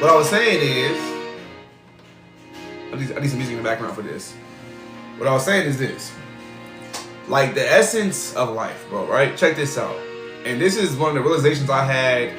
What I was saying is, I need some music in the background for this. What I was saying is this. Like the essence of life, bro, right? Check this out. And this is one of the realizations I had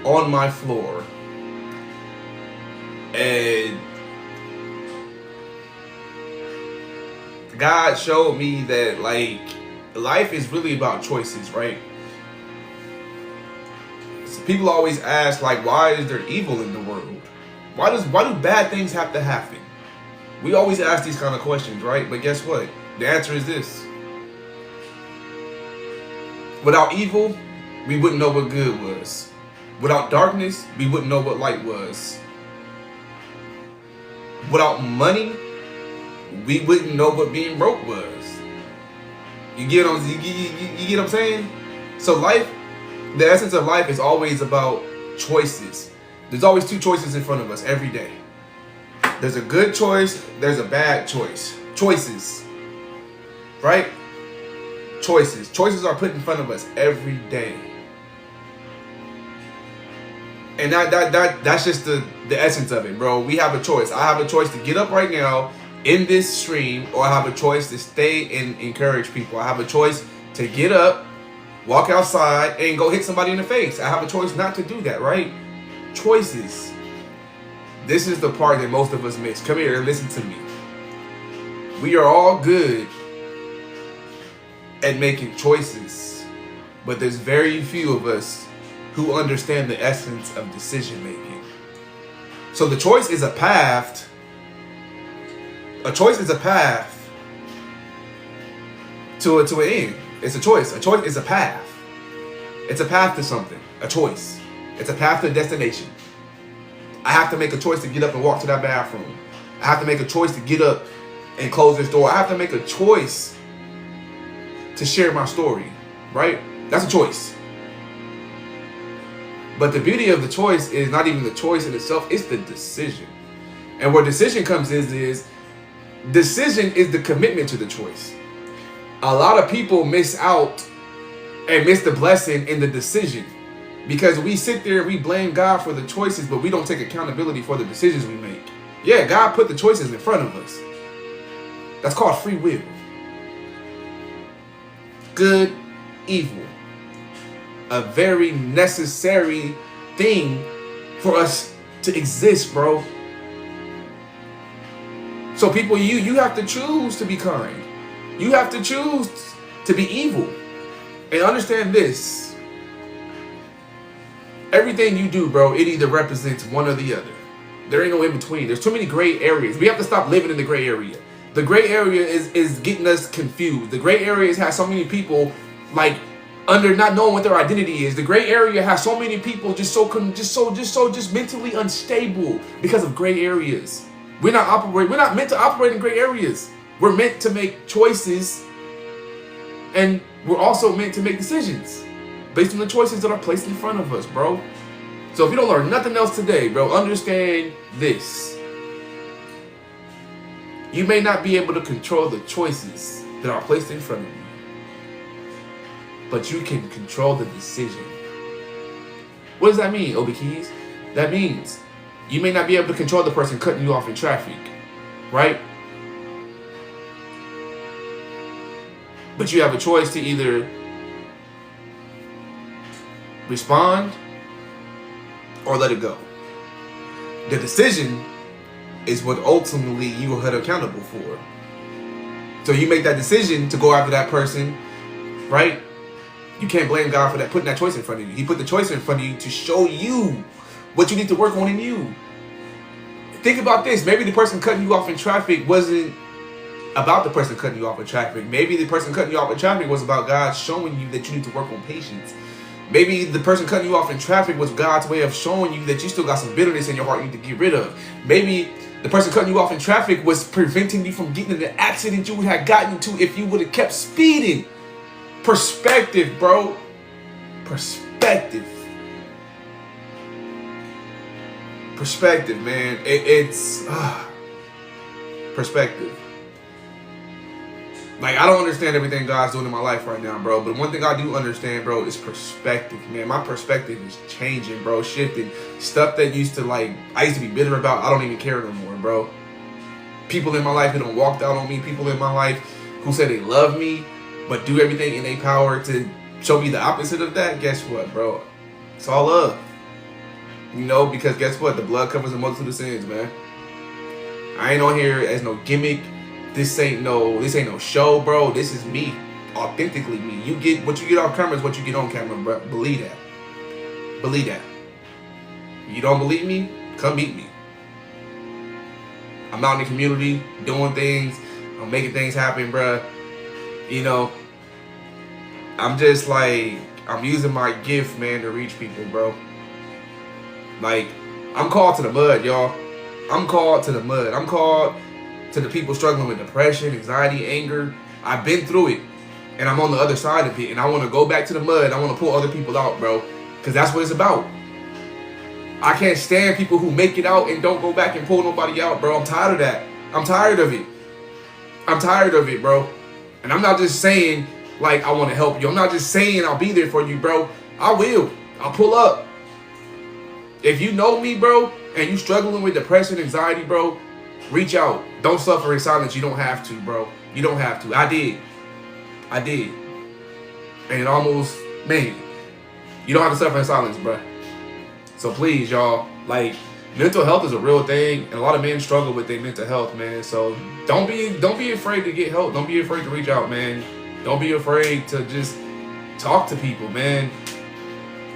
on my floor. And God showed me that, like, life is really about choices, right? So people always ask, like, why is there evil in the world? Why do bad things have to happen? We always ask these kind of questions, right? But guess what? The answer is this. Without evil, we wouldn't know what good was. Without darkness, we wouldn't know what light was. Without money, we wouldn't know what being broke was. You get what I'm saying? So life, the essence of life is always about choices. There's always two choices in front of us every day. There's a good choice, there's a bad choice. Choices. Right? Choices. Choices are put in front of us every day. And that's just the essence of it, bro. We have a choice. I have a choice to get up right now in this stream, or I have a choice to stay and encourage people. I have a choice to get up, walk outside, and go hit somebody in the face. I have a choice not to do that, right? Choices. This is the part that most of us miss. Come here and listen to me. We are all good at making choices, but there's very few of us who understand the essence of decision making. So the choice is a path. A choice is a path to an end. It's a choice. A choice is a path. It's a path to something. A choice. It's a path to a destination. I have to make a choice to get up and walk to that bathroom. I have to make a choice to get up and close this door. I have to make a choice to share my story, right? That's a choice. But the beauty of the choice is not even the choice in itself, it's the decision. And where decision comes is decision is the commitment to the choice. A lot of people miss out and miss the blessing in the decision, because we sit there and we blame God for the choices, but we don't take accountability for the decisions we make. Yeah, God put the choices in front of us. That's called free will. Good, evil. A very necessary thing for us to exist, bro. So people, you have to choose to be kind. You have to choose to be evil. And understand this. Everything you do, bro, it either represents one or the other. There ain't no in between. There's too many gray areas. We have to stop living in the gray area. The gray area is getting us confused. The gray areas has so many people like under not knowing what their identity is. The gray area has so many people just mentally unstable because of gray areas. We're not meant to operate in gray areas. We're meant to make choices, and we're also meant to make decisions based on the choices that are placed in front of us, bro. So if you don't learn nothing else today, bro, understand this. You may not be able to control the choices that are placed in front of you, but you can control the decision. What does that mean, Obiekeyz? That means you may not be able to control the person cutting you off in traffic, right? But you have a choice to either respond or let it go. The decision is what ultimately you are held accountable for. So you make that decision to go after that person, right? You can't blame God for that, putting that choice in front of you. He put the choice in front of you to show you what you need to work on in you. Think about this. Maybe the person cutting you off in traffic wasn't about the person cutting you off in traffic. Maybe the person cutting you off in traffic was about God showing you that you need to work on patience. Maybe the person cutting you off in traffic was God's way of showing you that you still got some bitterness in your heart you need to get rid of. Maybe the person cutting you off in traffic was preventing you from getting in the accident you would have gotten into if you would have kept speeding. Perspective, bro. Perspective. Perspective, man. It's perspective. Like, I don't understand everything God's doing in my life right now, bro. But one thing I do understand, bro, is perspective, man. My perspective is changing, bro, shifting. Stuff that used to, like, I used to be bitter about, I don't even care no more, bro. People in my life who don't walked out on me. People in my life who say they love me, but do everything in their power to show me the opposite of that. Guess what, bro? It's all love. You know, because guess what? The blood covers a multitude of sins, man. I ain't on here as no gimmick. This ain't no show, bro. This is me, authentically me. You get what you get off camera is what you get on camera, bro. Believe that. Believe that. You don't believe me? Come meet me. I'm out in the community doing things. I'm making things happen, bro. You know, I'm just like, I'm using my gift, man, to reach people, bro. Like, I'm called to the mud, y'all. I'm called to the mud. I'm called to the people struggling with depression, anxiety, anger. I've been through it, and I'm on the other side of it, and I want to go back to the mud. I want to pull other people out, bro, because that's what it's about. I can't stand people who make it out and don't go back and pull nobody out, bro. I'm tired of that. I'm tired of it. I'm tired of it, bro. And I'm not just saying, like, I want to help you. I'm not just saying I'll be there for you, bro. I will. I'll pull up. If you know me, bro, and you struggling with depression, anxiety, bro, reach out. Don't suffer in silence. You don't have to, bro. You don't have to. I did. And it almost, man, you don't have to suffer in silence, bro. So please, y'all, like, mental health is a real thing, and a lot of men struggle with their mental health, man. So don't be afraid to get help. Don't be afraid to reach out, man. Don't be afraid to just talk to people, man.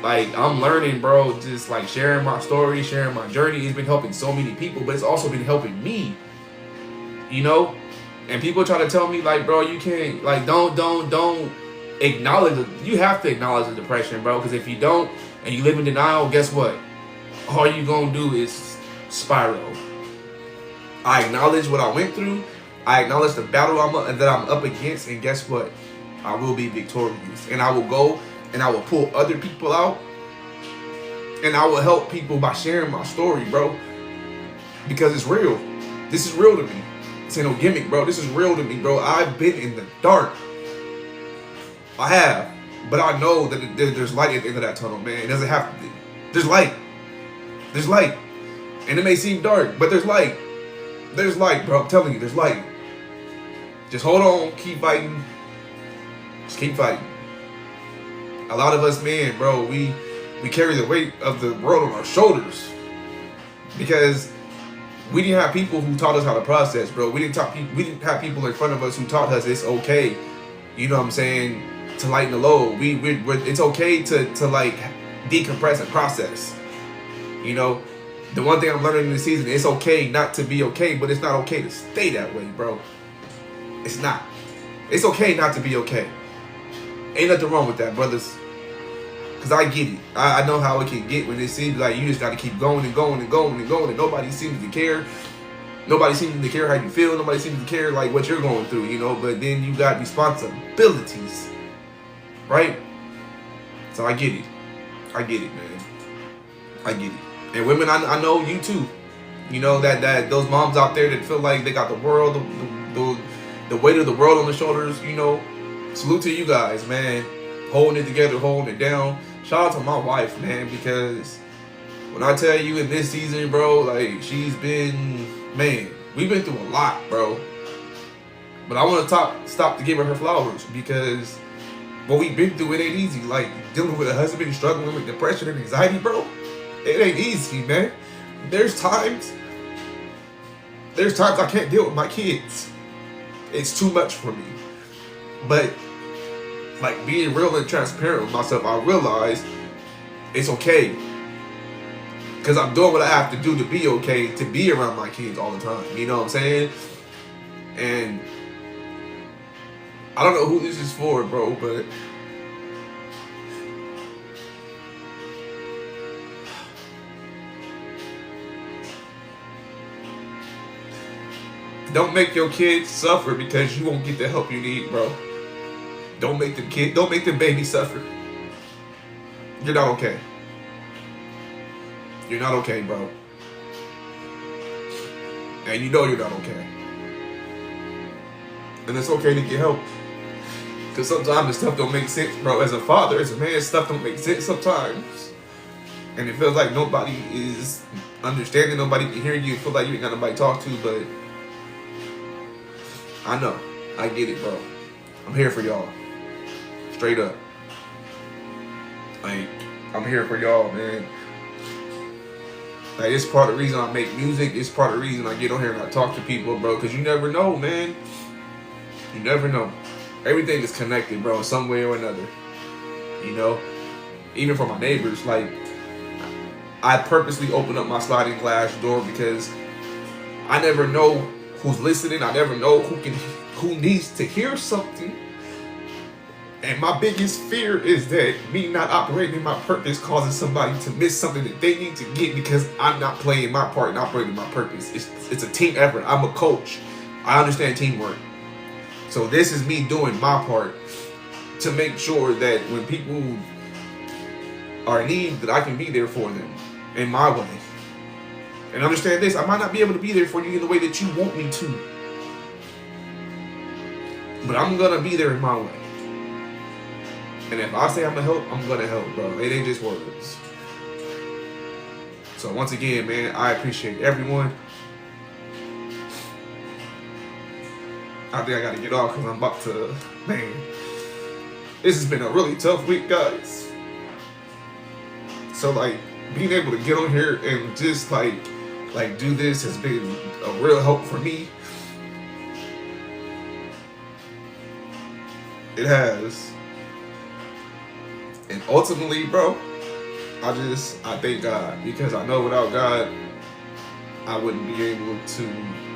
Like, I'm learning, bro, just like sharing my story, sharing my journey. It's been helping so many people, but it's also been helping me, you know? And people try to tell me, like, bro, you can't, like, don't acknowledge it. You have to acknowledge the depression, bro, because if you don't and you live in denial, guess what? All you gonna do is spiral. I acknowledge what I went through. I acknowledge the battle that I'm up against, and guess what? I will be victorious, and I will go and I will pull other people out, and I will help people by sharing my story, bro, because it's real. This is real to me. This ain't no gimmick, bro. This is real to me, bro. I've been in the dark. I have, but I know that there's light at the end of that tunnel, man. It doesn't have to be. There's light. There's light, and it may seem dark, but there's light. There's light, bro. I'm telling you, there's light. Just hold on, keep fighting. Just keep fighting. A lot of us men, bro, we carry the weight of the world on our shoulders because we didn't have people who taught us how to process, bro. We didn't have people in front of us who taught us it's okay, you know what I'm saying, to lighten the load. It's okay to like decompress and process. You know, the one thing I'm learning in this season, it's okay not to be okay, but it's not okay to stay that way, bro. It's not. It's okay not to be okay. Ain't nothing wrong with that, brothers. Because I get it. I know how it can get when it seems like you just got to keep going and going and going and going, and nobody seems to care. Nobody seems to care how you feel. Nobody seems to care like what you're going through, you know. But then you got responsibilities, right? So I get it. I get it, man. I get it. And women, I know you too. You know that those moms out there that feel like they got the world, the weight of the world on their shoulders. You know, salute to you guys, man. Holding it together, holding it down. Shout out to my wife, man, because when I tell you in this season, bro, like she's been, man, we've been through a lot, bro. But I want to stop to give her flowers because what we've been through, it ain't easy. Like dealing with a husband struggling with depression and anxiety, bro. It ain't easy, man. There's times I can't deal with my kids. It's too much for me. But like being real and transparent with myself, I realize it's okay. Because I'm doing what I have to do to be okay, to be around my kids all the time. You know what I'm saying? And I don't know who this is for, bro, but don't make your kids suffer because you won't get the help you need, bro. Don't make them babies suffer. You're not okay. You're not okay, bro. And you know you're not okay. And it's okay to get help. Because sometimes the stuff don't make sense, bro. As a father, as a man, stuff don't make sense sometimes. And it feels like nobody is understanding, nobody can hear you. You feel like you ain't got nobody to talk to, but I know. I get it, bro. I'm here for y'all. Straight up. Like, I'm here for y'all, man. Like, it's part of the reason I make music. It's part of the reason I get on here and I talk to people, bro. Because you never know, man. You never know. Everything is connected, bro, some way or another. You know? Even for my neighbors, like, I purposely open up my sliding glass door because I never know who's listening. I never know who needs to hear something. And my biggest fear is that me not operating my purpose causes somebody to miss something that they need to get because I'm not playing my part and operating my purpose. It's a team effort. I'm a coach. I understand teamwork. So this is me doing my part to make sure that when people are in need, that I can be there for them in my way. And understand this, I might not be able to be there for you in the way that you want me to. But I'm gonna be there in my way. And if I say I'm gonna help, I'm gonna help, bro. It ain't just words. So once again, man, I appreciate everyone. I think I gotta get off because I'm about to, man. This has been a really tough week, guys. So like, being able to get on here and just like do this has been a real help for me. It has. And ultimately, bro, I thank God, because I know without God, I wouldn't be able to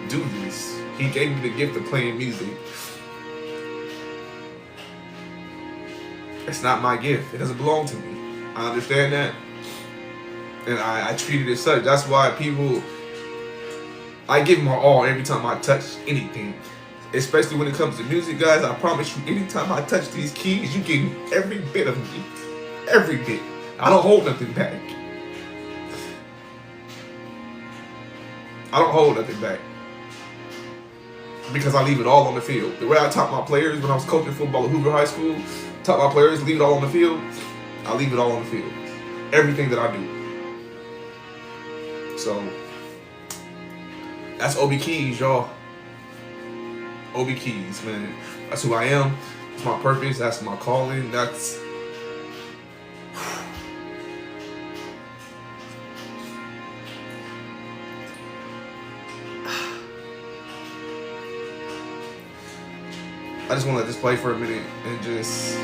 do this. He gave me the gift of playing music. It's not my gift. It doesn't belong to me. I understand that. And I treat it as such. That's why I give my all every time I touch anything. Especially when it comes to music, guys. I promise you, anytime I touch these keys, you get every bit of me. Every bit. I don't hold nothing back. I don't hold nothing back. Because I leave it all on the field. The way I taught my players when I was coaching football at Hoover High School, taught my players, leave it all on the field. I leave it all on the field. Everything that I do. So, that's Obiekeyz, y'all. Obiekeyz, man. That's who I am. That's my purpose. That's my calling. That's... I just want to let this play for a minute and just...